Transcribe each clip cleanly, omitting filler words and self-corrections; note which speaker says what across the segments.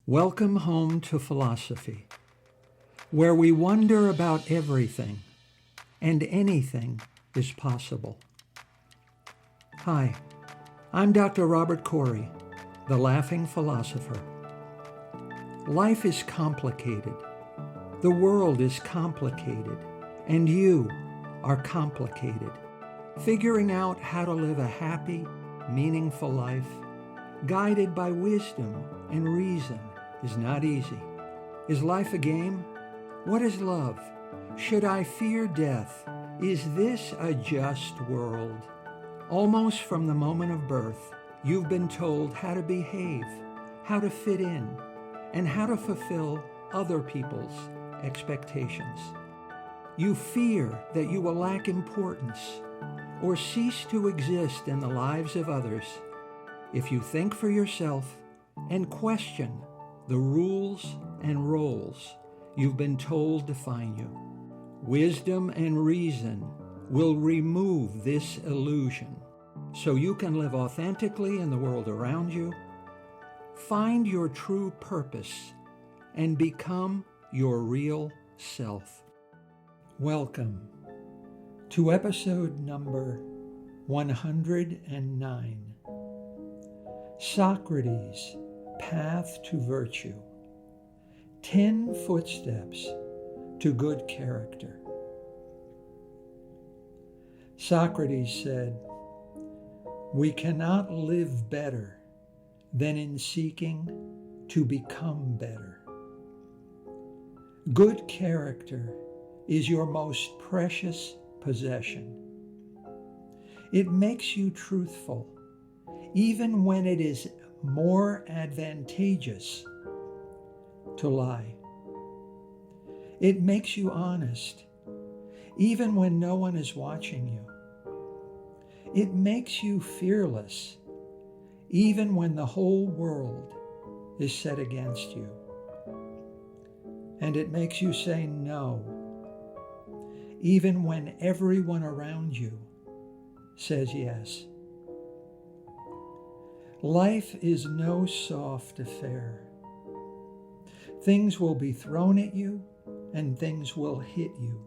Speaker 1: Welcome home to philosophy, where we wonder about everything and anything is possible. Hi, I'm Dr. Robert Corey, the Laughing Philosopher. Life is complicated, the world is complicated, and you are complicated. Figuring out how to live a happy, meaningful life, guided by wisdom and reason, is not easy. Is life a game? What is love? Should I fear death? Is this a just world? Almost from the moment of birth, you've been told how to behave, how to fit in, and how to fulfill other people's expectations. You fear that you will lack importance or cease to exist in the lives of others if you think for yourself and question the rules and roles you've been told define you. Wisdom and reason will remove this illusion so you can live authentically in the world around you, find your true purpose, and become your real self. Welcome to episode number 109. Socrates' Path to Virtue. 10 Footsteps to Good Character. Socrates said, "We cannot live better than in seeking to become better." Good character is your most precious possession. It makes you truthful, even when it is more advantageous to lie. It makes you honest, even when no one is watching you. It makes you fearless, even when the whole world is set against you. And it makes you say no, even when everyone around you says yes. Life is no soft affair. Things will be thrown at you and things will hit you.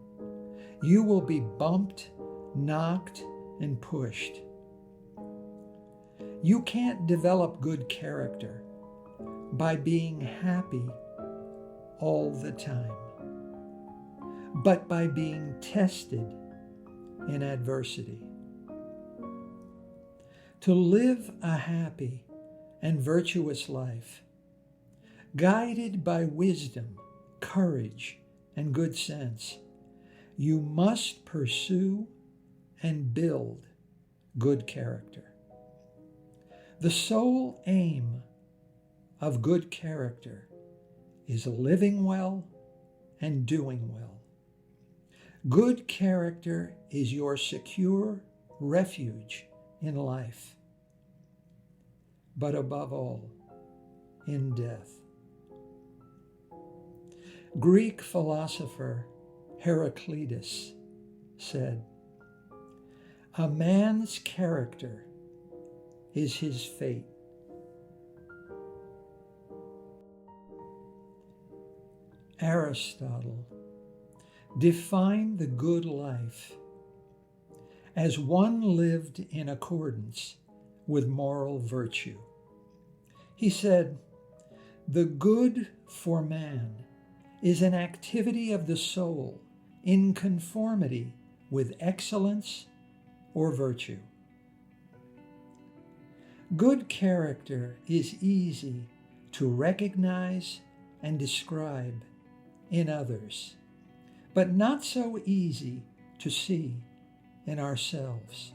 Speaker 1: You will be bumped, knocked, and pushed. You can't develop good character by being happy all the time, but by being tested in adversity. To live a happy and virtuous life, guided by wisdom, courage, and good sense, you must pursue and build good character. The sole aim of good character is living well and doing well. Good character is your secure refuge in life, but above all, in death. Greek philosopher Heraclitus said, "A man's character is his fate." Aristotle defined the good life as one lived in accordance with moral virtue. He said, "The good for man is an activity of the soul in conformity with excellence or virtue." Good character is easy to recognize and describe in others, but not so easy to see in ourselves.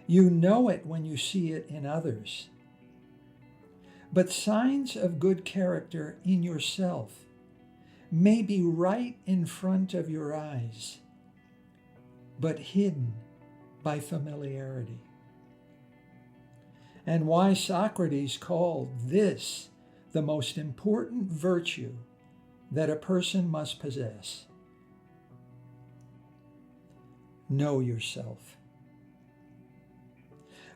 Speaker 1: You know it when you see it in others. But signs of good character in yourself may be right in front of your eyes, but hidden by familiarity. And why Socrates called this the most important virtue that a person must possess. Know yourself.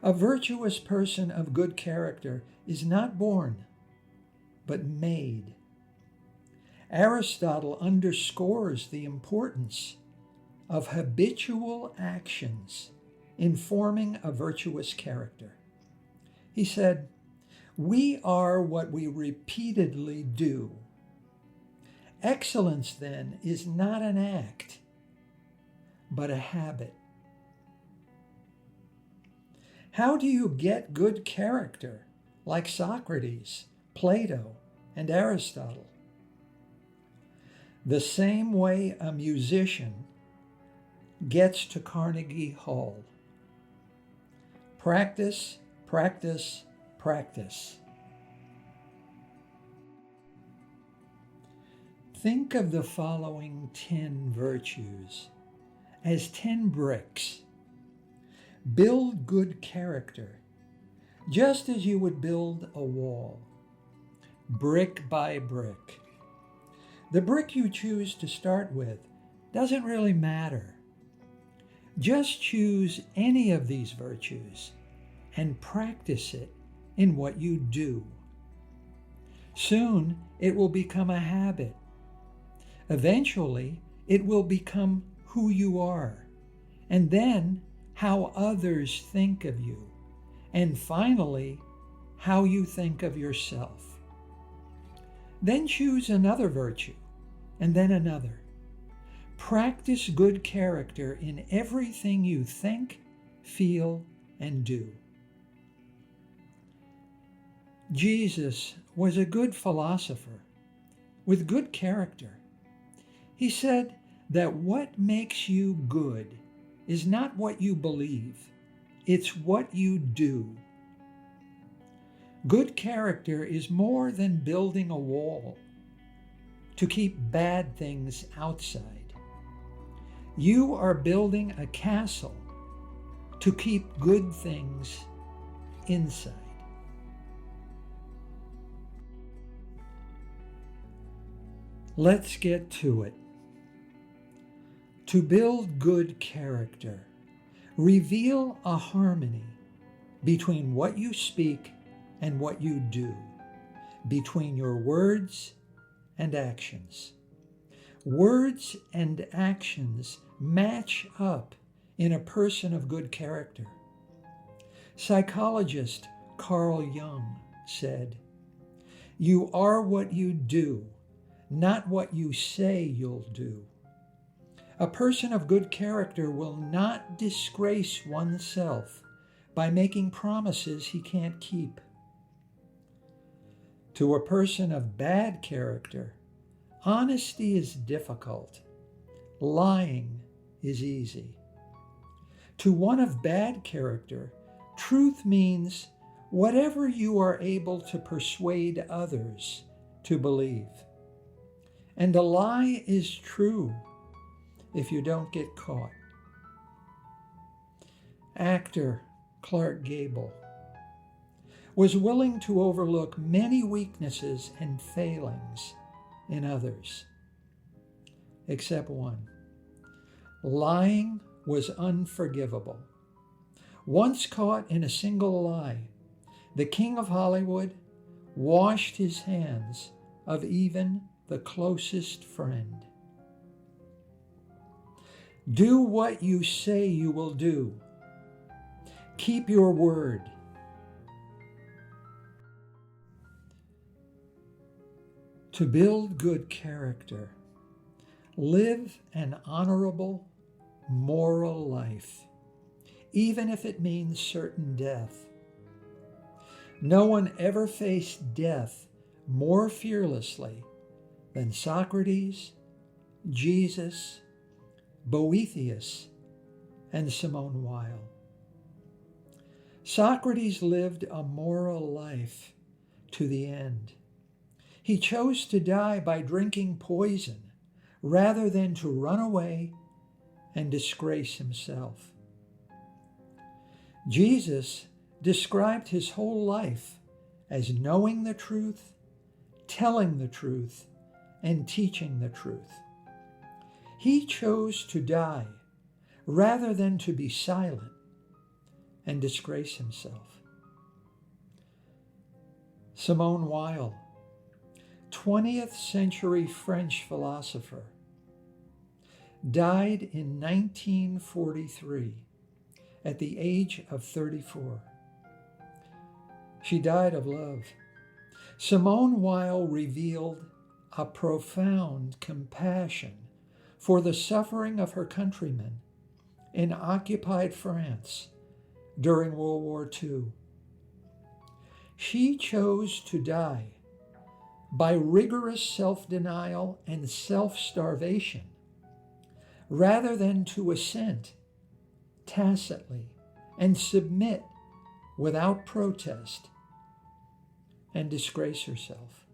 Speaker 1: A virtuous person of good character is not born, but made. Aristotle underscores the importance of habitual actions in forming a virtuous character. He said, "We are what we repeatedly do." Excellence, then, is not an act, but a habit. How do you get good character like Socrates, Plato, and Aristotle? The same way a musician gets to Carnegie Hall. Practice, practice, practice. Think of the following 10 virtues as 10 bricks. Build good character, just as you would build a wall, brick by brick. The brick you choose to start with doesn't really matter. Just choose any of these virtues and practice it in what you do. Soon it will become a habit. Eventually, it will become who you are, and then how others think of you, and finally, how you think of yourself. Then choose another virtue, and then another. Practice good character in everything you think, feel, and do. Jesus was a good philosopher with good character. He said that what makes you good is not what you believe, it's what you do. Good character is more than building a wall to keep bad things outside. You are building a castle to keep good things inside. Let's get to it. To build good character, reveal a harmony between what you speak and what you do, between your words and actions. Words and actions match up in a person of good character. Psychologist Carl Jung said, "You are what you do, not what you say you'll do." A person of good character will not disgrace oneself by making promises he can't keep. To a person of bad character, honesty is difficult. Lying is easy. To one of bad character, truth means whatever you are able to persuade others to believe. And a lie is true if you don't get caught. Actor Clark Gable was willing to overlook many weaknesses and failings in others, except one. Lying was unforgivable. Once caught in a single lie, the king of Hollywood washed his hands of even the closest friend. Do what you say you will do. Keep your word. To build good character, live an honorable, moral life, even if it means certain death. No one ever faced death more fearlessly than Socrates, Jesus, Boethius, and Simone Weil. Socrates lived a moral life to the end. He chose to die by drinking poison rather than to run away and disgrace himself. Jesus described his whole life as knowing the truth, telling the truth, and teaching the truth. He chose to die rather than to be silent and disgrace himself. Simone Weil 20th century French philosopher, died in 1943 at the age of 34. She died of love. Simone Weil revealed a profound compassion for the suffering of her countrymen in occupied France during World War II. She chose to die by rigorous self-denial and self-starvation rather than to assent tacitly and submit without protest and disgrace herself.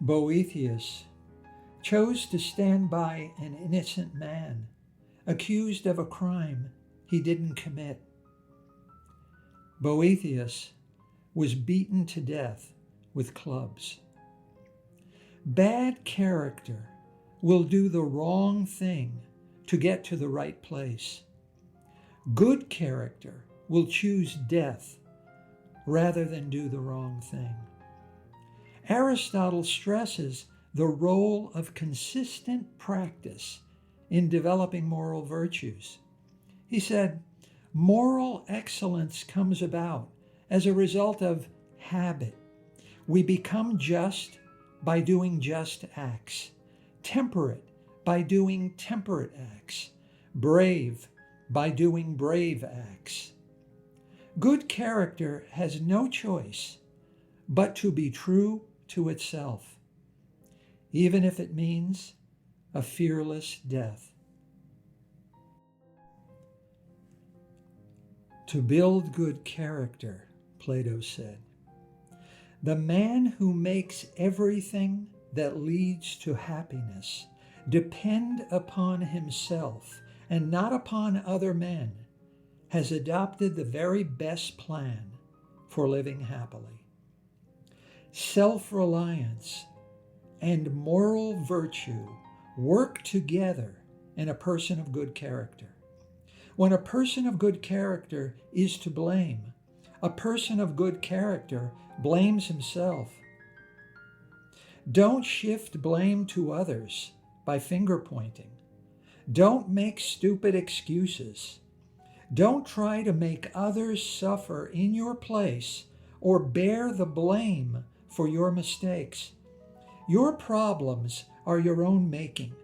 Speaker 1: Boethius chose to stand by an innocent man accused of a crime he didn't commit. Boethius was beaten to death with clubs. Bad character will do the wrong thing to get to the right place. Good character will choose death rather than do the wrong thing. Aristotle stresses the role of consistent practice in developing moral virtues. He said, moral excellence comes about as a result of habit. We become just by doing just acts, temperate by doing temperate acts, brave by doing brave acts. Good character has no choice but to be true to itself, even if it means a fearless death. To build good character, Plato said, the man who makes everything that leads to happiness depend upon himself and not upon other men has adopted the very best plan for living happily. Self-reliance and moral virtue work together in a person of good character. When a person of good character is to blame, a person of good character blames himself. Don't shift blame to others by finger pointing. Don't make stupid excuses. Don't try to make others suffer in your place or bear the blame for your mistakes. Your problems are your own making.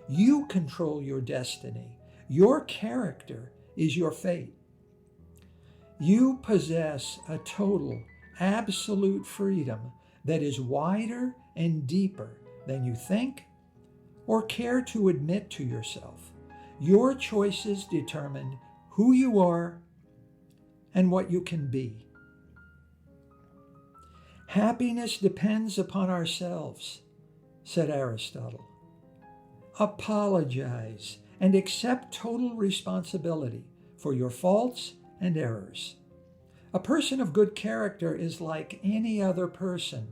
Speaker 1: You control your destiny. Your character is your fate. You possess a total, absolute freedom that is wider and deeper than you think or care to admit to yourself. Your choices determine who you are and what you can be. Happiness depends upon ourselves, said Aristotle. Apologize and accept total responsibility for your faults and errors. A person of good character is like any other person.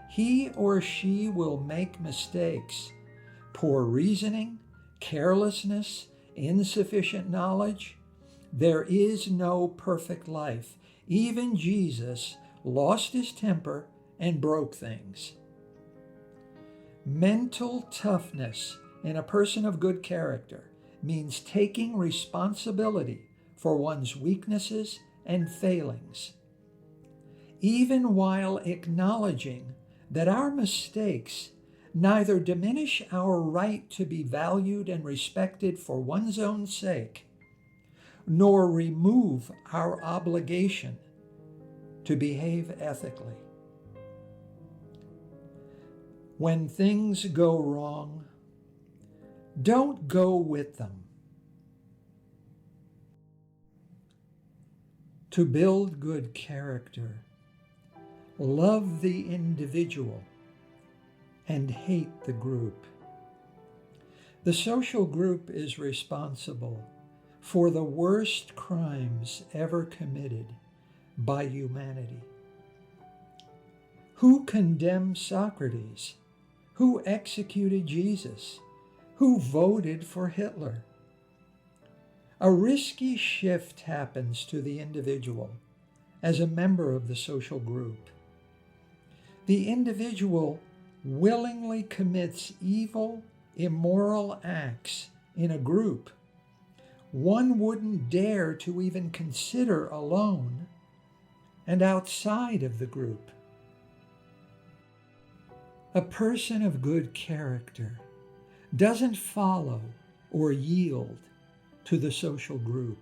Speaker 1: He or she will make mistakes, poor reasoning, carelessness, insufficient knowledge. There is no perfect life. Even Jesus lost his temper and broke things. Mental toughness in a person of good character means taking responsibility for one's weaknesses and failings, even while acknowledging that our mistakes neither diminish our right to be valued and respected for one's own sake, nor remove our obligation to behave ethically. When things go wrong, don't go with them. To build good character, love the individual and hate the group. The social group is responsible for the worst crimes ever committed by humanity. Who condemned Socrates? Who executed Jesus? Who voted for Hitler? A risky shift happens to the individual as a member of the social group. The individual willingly commits evil, immoral acts in a group one wouldn't dare to even consider alone and outside of the group. A person of good character doesn't follow or yield to the social group.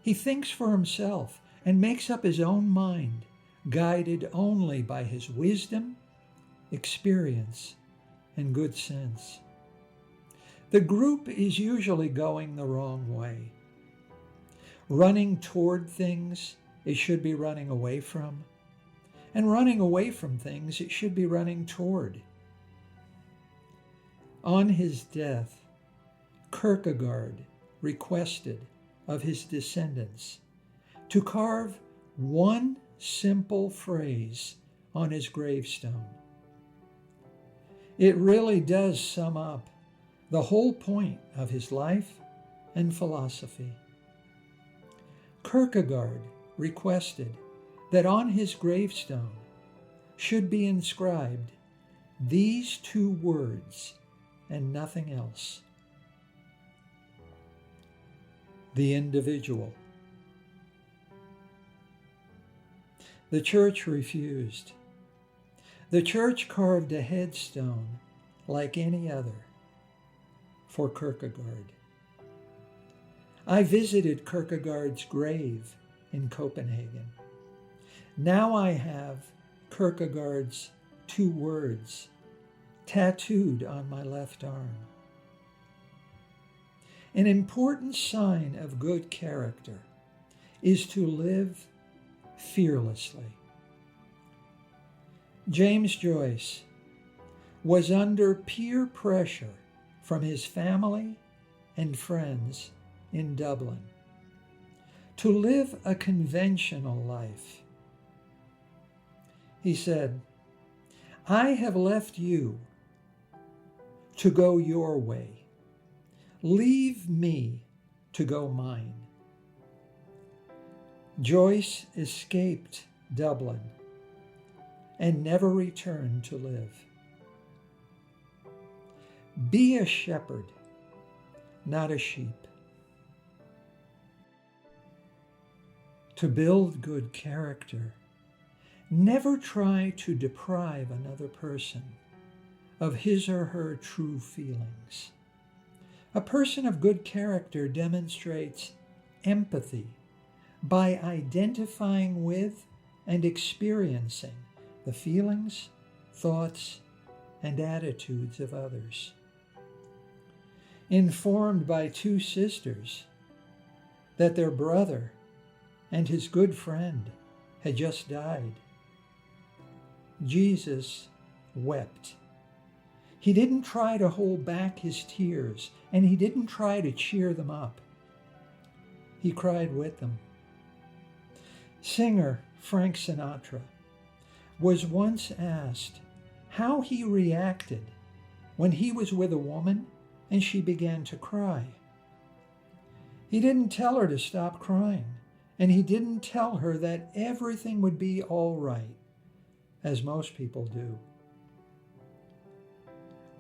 Speaker 1: He thinks for himself and makes up his own mind, guided only by his wisdom, experience, and good sense. The group is usually going the wrong way. Running toward things it should be running away from, and running away from things it should be running toward. On his death, Kierkegaard requested of his descendants to carve one simple phrase on his gravestone. It really does sum up the whole point of his life and philosophy. Kierkegaard requested that on his gravestone should be inscribed these two words and nothing else: the individual. The church refused. The church carved a headstone like any other for Kierkegaard. I visited Kierkegaard's grave in Copenhagen. Now I have Kierkegaard's two words tattooed on my left arm. An important sign of good character is to live fearlessly. James Joyce was under peer pressure from his family and friends in Dublin to live a conventional life. He said, "I have left you to go your way. Leave me to go mine." Joyce escaped Dublin and never returned to live. Be a shepherd, not a sheep. To build good character, never try to deprive another person of his or her true feelings. A person of good character demonstrates empathy by identifying with and experiencing the feelings, thoughts, and attitudes of others. Informed by two sisters that their brother and his good friend had just died, Jesus wept. He didn't try to hold back his tears, and he didn't try to cheer them up. He cried with them. Singer Frank Sinatra was once asked how he reacted when he was with a woman and she began to cry. He didn't tell her to stop crying, and he didn't tell her that everything would be all right, as most people do.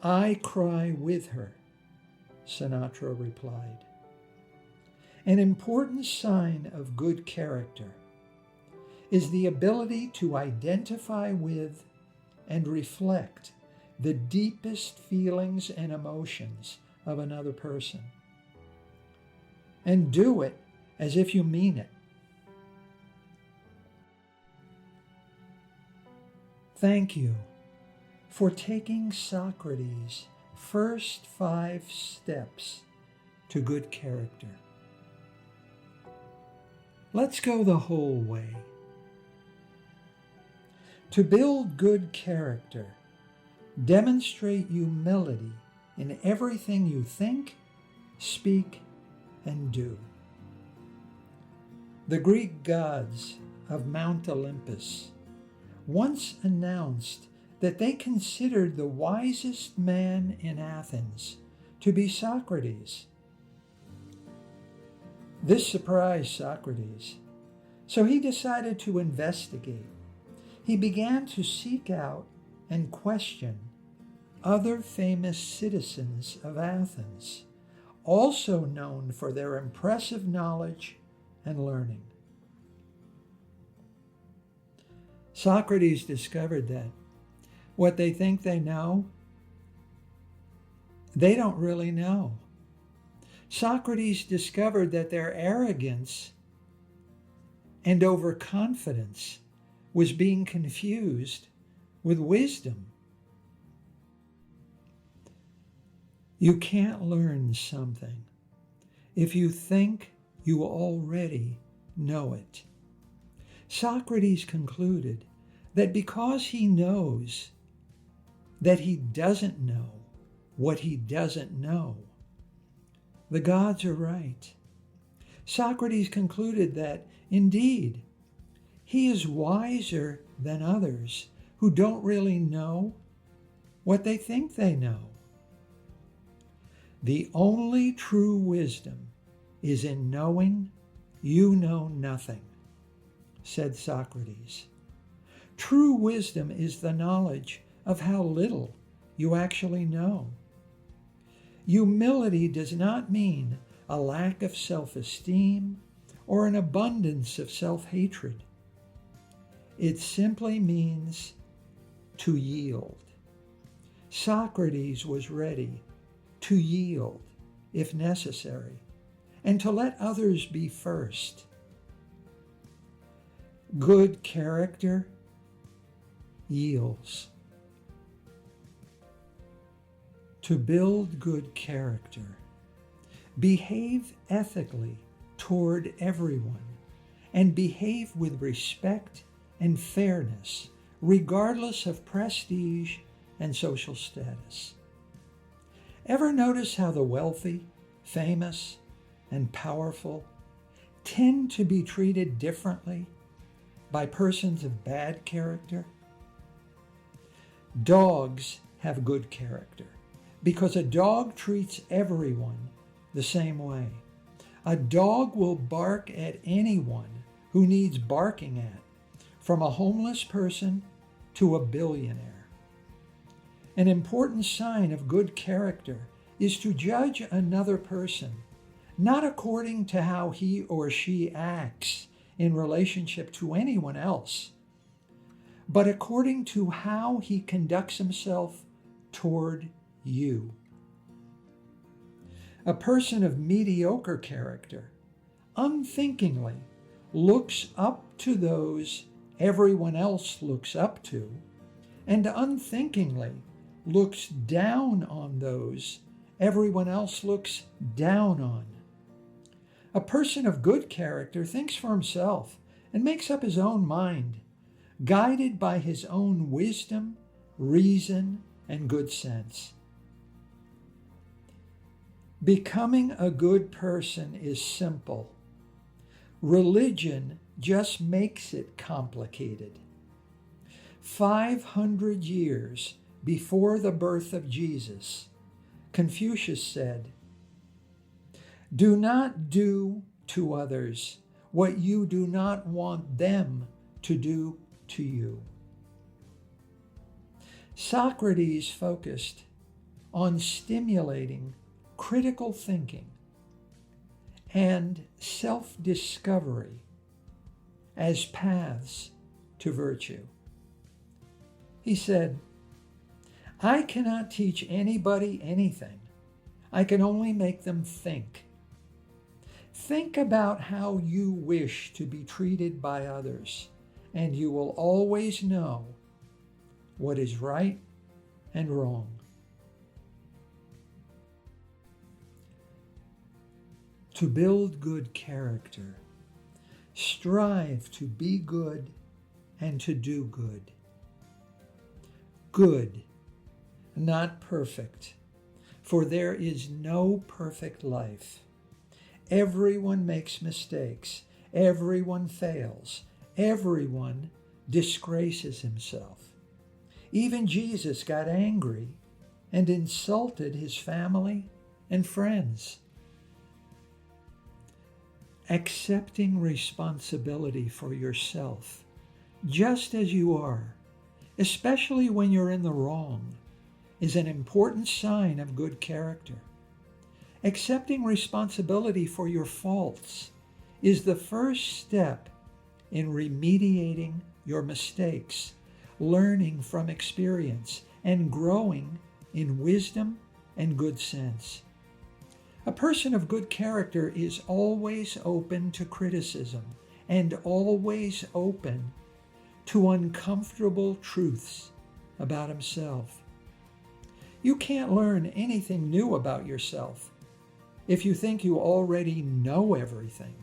Speaker 1: "I cry with her," Sinatra replied. An important sign of good character is the ability to identify with and reflect the deepest feelings and emotions of another person, and do it as if you mean it. Thank you for taking Socrates' first 5 steps to good character. Let's go the whole way. To build good character, demonstrate humility in everything you think, speak, and do. The Greek gods of Mount Olympus once announced that they considered the wisest man in Athens to be Socrates. This surprised Socrates, so he decided to investigate. he began to seek out and question other famous citizens of Athens, also known for their impressive knowledge and learning. Socrates discovered that what they think they know, they don't really know. Socrates discovered that their arrogance and overconfidence was being confused with wisdom. You can't learn something if you think you already know it. Socrates concluded that because he knows that he doesn't know what he doesn't know, the gods are right. Socrates concluded that, indeed, he is wiser than others who don't really know what they think they know. The only true wisdom is in knowing you know nothing, said Socrates. True wisdom is the knowledge of how little you actually know. Humility does not mean a lack of self-esteem or an abundance of self-hatred. It simply means to yield. Socrates was ready to yield if necessary and to let others be first. Good character yields. To build good character, behave ethically toward everyone and behave with respect and fairness, regardless of prestige and social status. Ever notice how the wealthy, famous, and powerful tend to be treated differently by persons of bad character? Dogs have good character because a dog treats everyone the same way. A dog will bark at anyone who needs barking at, from a homeless person to a billionaire. An important sign of good character is to judge another person, not according to how he or she acts in relationship to anyone else, but according to how he conducts himself toward you. A person of mediocre character unthinkingly looks up to those everyone else looks up to, and unthinkingly looks down on those everyone else looks down on. A person of good character thinks for himself and makes up his own mind, guided by his own wisdom, reason, and good sense. Becoming a good person is simple. Religion just makes it complicated. 500 years before the birth of Jesus, Confucius said, "Do not do to others what you do not want them to do to you." Socrates focused on stimulating critical thinking and self-discovery as paths to virtue. He said, "I cannot teach anybody anything. I can only make them think. Think about how you wish to be treated by others, and you will always know what is right and wrong." To build good character, strive to be good and to do good. Good, not perfect, for there is no perfect life. Everyone makes mistakes. Everyone fails. Everyone disgraces himself. Even Jesus got angry and insulted his family and friends. Accepting responsibility for yourself just as you are, especially when you're in the wrong, is an important sign of good character. Accepting responsibility for your faults is the first step in remediating your mistakes, learning from experience, and growing in wisdom and good sense. A person of good character is always open to criticism and always open to uncomfortable truths about himself. You can't learn anything new about yourself if you think you already know everything.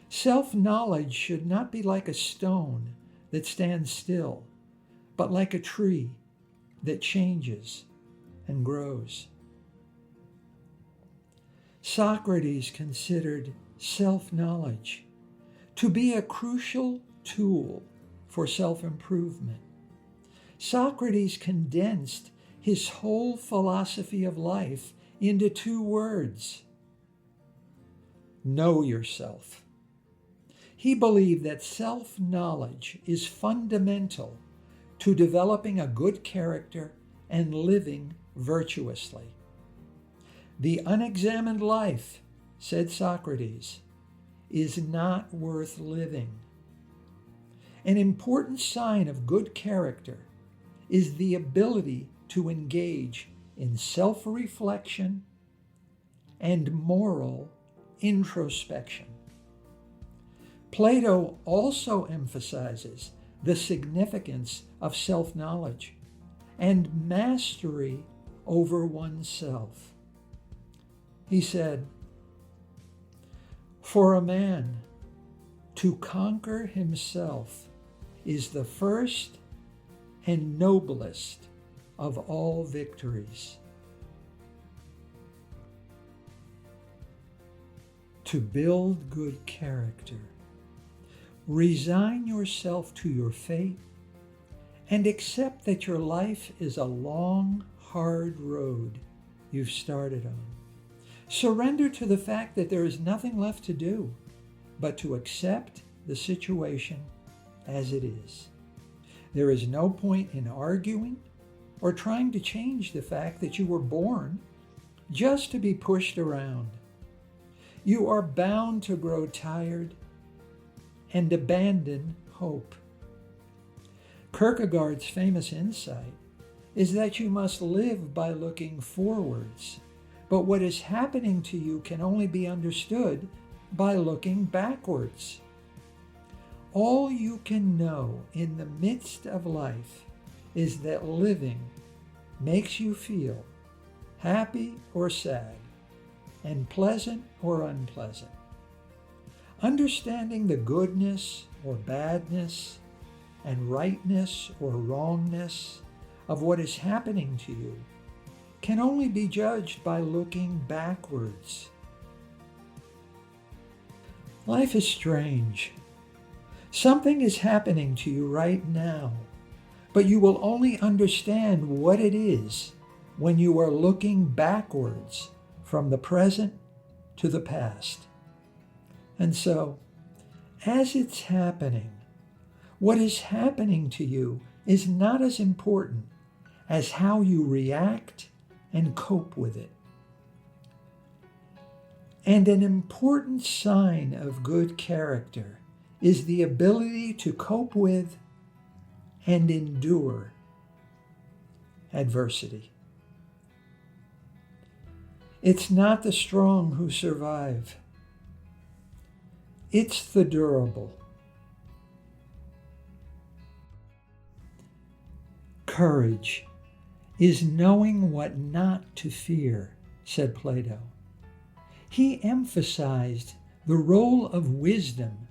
Speaker 1: Self-knowledge should not be like a stone that stands still, but like a tree that changes and grows. Socrates considered self-knowledge to be a crucial tool for self-improvement. Socrates condensed his whole philosophy of life into 2 words: know yourself. He believed that self-knowledge is fundamental to developing a good character and living virtuously. The unexamined life, said Socrates, is not worth living. An important sign of good character is the ability to engage in self-reflection and moral introspection. Plato also emphasizes the significance of self-knowledge and mastery over oneself. He said, "For a man to conquer himself is the first and noblest of all victories." To build good character, resign yourself to your fate and accept that your life is a long, hard road you've started on. Surrender to the fact that there is nothing left to do but to accept the situation as it is. There is no point in arguing or trying to change the fact that you were born just to be pushed around. You are bound to grow tired and abandon hope. Kierkegaard's famous insight is that you must live by looking forwards, but what is happening to you can only be understood by looking backwards. All you can know in the midst of life is that living makes you feel happy or sad, and pleasant or unpleasant. Understanding the goodness or badness and rightness or wrongness of what is happening to you can only be judged by looking backwards. Life is strange. Something is happening to you right now, but you will only understand what it is when you are looking backwards from the present to the past. And so, as it's happening, what is happening to you is not as important as how you react and cope with it. And an important sign of good character is the ability to cope with and endure adversity. It's not the strong who survive. It's the durable. Courage is knowing what not to fear, said Plato. He emphasized the role of wisdom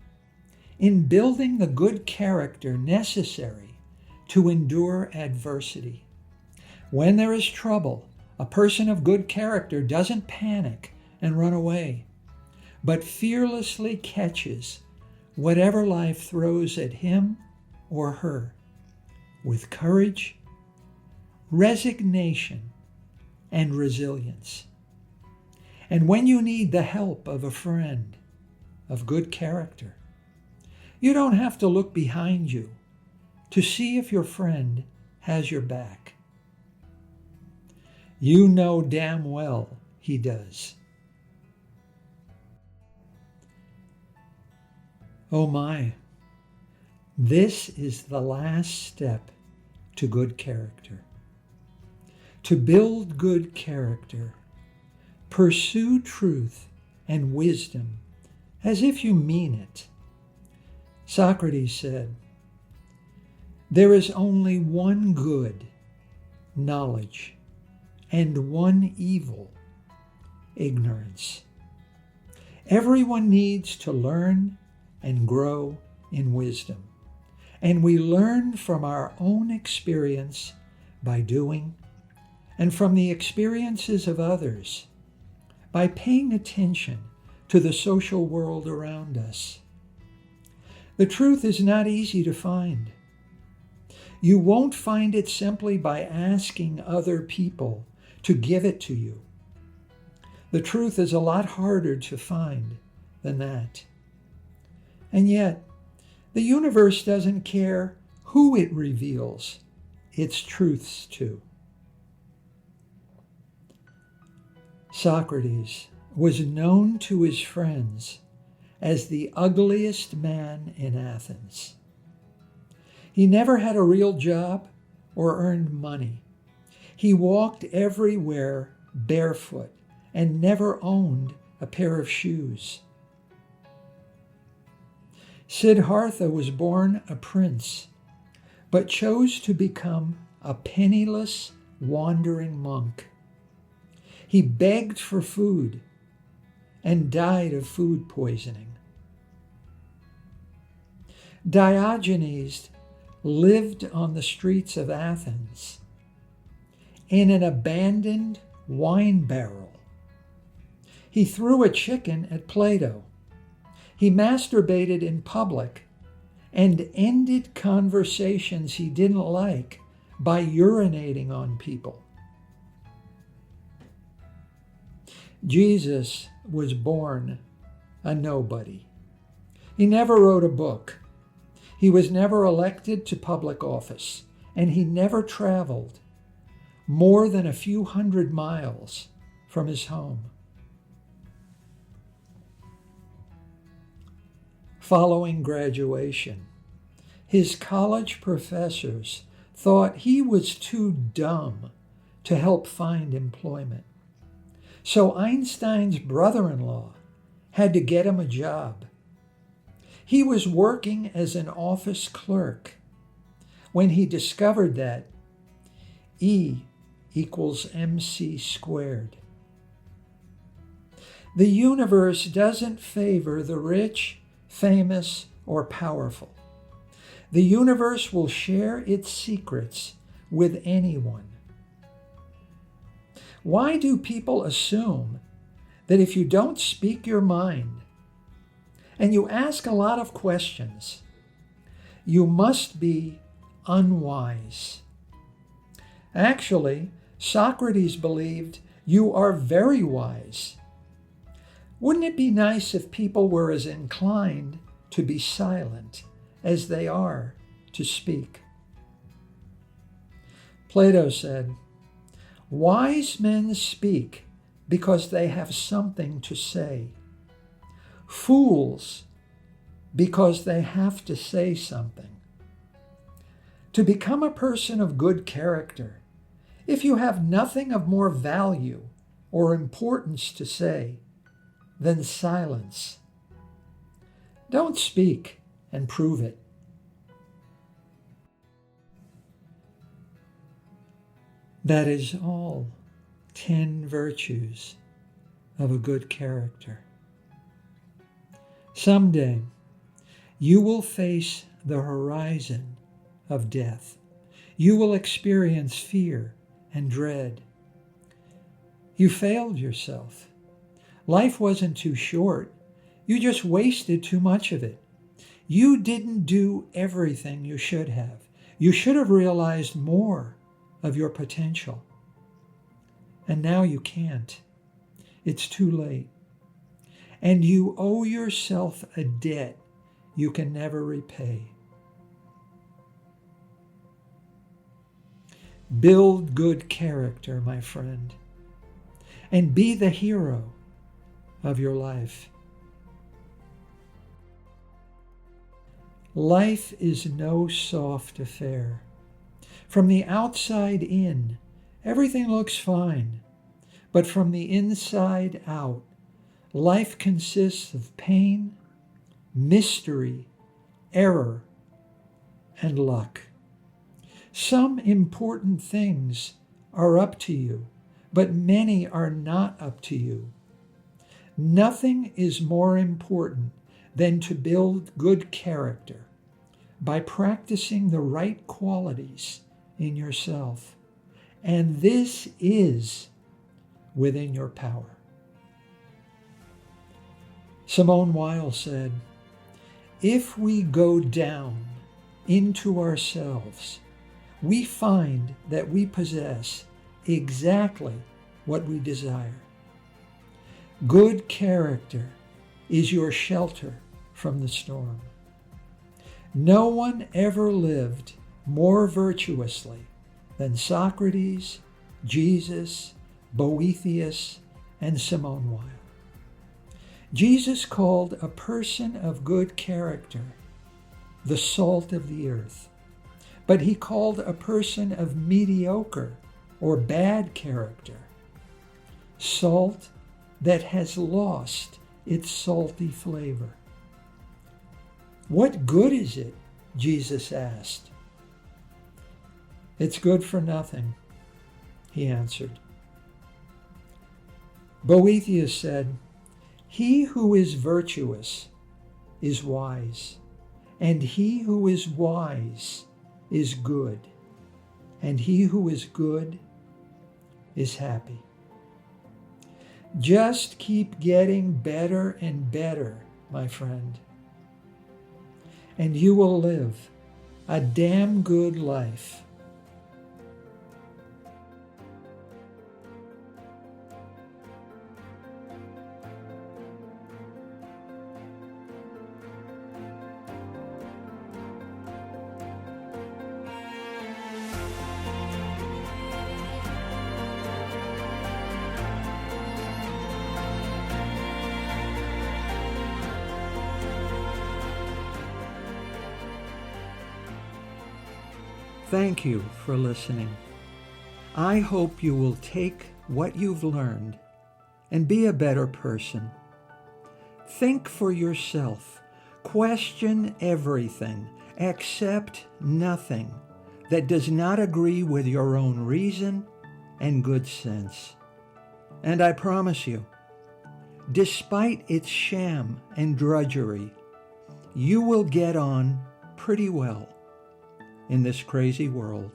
Speaker 1: in building the good character necessary to endure adversity. When there is trouble, a person of good character doesn't panic and run away, but fearlessly catches whatever life throws at him or her with courage, resignation, and resilience. And when you need the help of a friend of good character, You don't have to look behind you to see if your friend has your back. You know damn well he does. Oh my, this is the last step to good character. To build good character, pursue truth and wisdom as if you mean it. Socrates said, "There is only one good, knowledge, and one evil, ignorance." Everyone needs to learn and grow in wisdom. And we learn from our own experience by doing, and from the experiences of others by paying attention to the social world around us. The truth is not easy to find. You won't find it simply by asking other people to give it to you. The truth is a lot harder to find than that. And yet, the universe doesn't care who it reveals its truths to. Socrates was known to his friends as the ugliest man in Athens. He never had a real job or earned money. He walked everywhere barefoot and never owned a pair of shoes. Siddhartha was born a prince, but chose to become a penniless, wandering monk. He begged for food and died of food poisoning. Diogenes lived on the streets of Athens in an abandoned wine barrel. He threw a chicken at Plato. He masturbated in public and ended conversations he didn't like by urinating on people. Jesus was born a nobody. He never wrote a book. He was never elected to public office, and he never traveled more than a few hundred miles from his home. Following graduation, his college professors thought he was too dumb to help find employment. So Einstein's brother-in-law had to get him a job. He was working as an office clerk when he discovered that E equals mc squared. The universe doesn't favor the rich, famous, or powerful. The universe will share its secrets with anyone. Why do people assume that if you don't speak your mind and you ask a lot of questions, you must be unwise? Actually, Socrates believed you are very wise. Wouldn't it be nice if people were as inclined to be silent as they are to speak? Plato said, "Wise men speak because they have something to say. Fools because they have to say something." To become a person of good character, if you have nothing of more value or importance to say, then silence. Don't speak and prove it. That is all 10 virtues of a good character. Someday, you will face the horizon of death. You will experience fear and dread. You failed yourself. Life wasn't too short. You just wasted too much of it. You didn't do everything you should have. You should have realized more of your potential. And now you can't. It's too late. And you owe yourself a debt you can never repay. Build good character, my friend, and be the hero of your life. Life is no soft affair. From the outside in, everything looks fine, but from the inside out, life consists of pain, mystery, error, and luck. Some important things are up to you, but many are not up to you. Nothing is more important than to build good character by practicing the right qualities in yourself. And this is within your power. Simone Weil said, "If we go down into ourselves, we find that we possess exactly what we desire. Good character is your shelter from the storm." No one ever lived more virtuously than Socrates, Jesus, Boethius, and Simone Weil. Jesus called a person of good character the salt of the earth, but he called a person of mediocre or bad character salt that has lost its salty flavor. "What good is it?" Jesus asked. "It's good for nothing," he answered. Boethius said, "He who is virtuous is wise, and he who is wise is good, and he who is good is happy." Just keep getting better and better, my friend, and you will live a damn good life. Thank you for listening. I hope you will take what you've learned and be a better person. Think for yourself. Question everything. Accept nothing that does not agree with your own reason and good sense. And I promise you, despite its sham and drudgery, you will get on pretty well in this crazy world.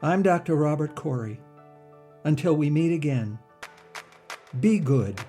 Speaker 1: I'm Dr. Robert Corey. Until we meet again, be good.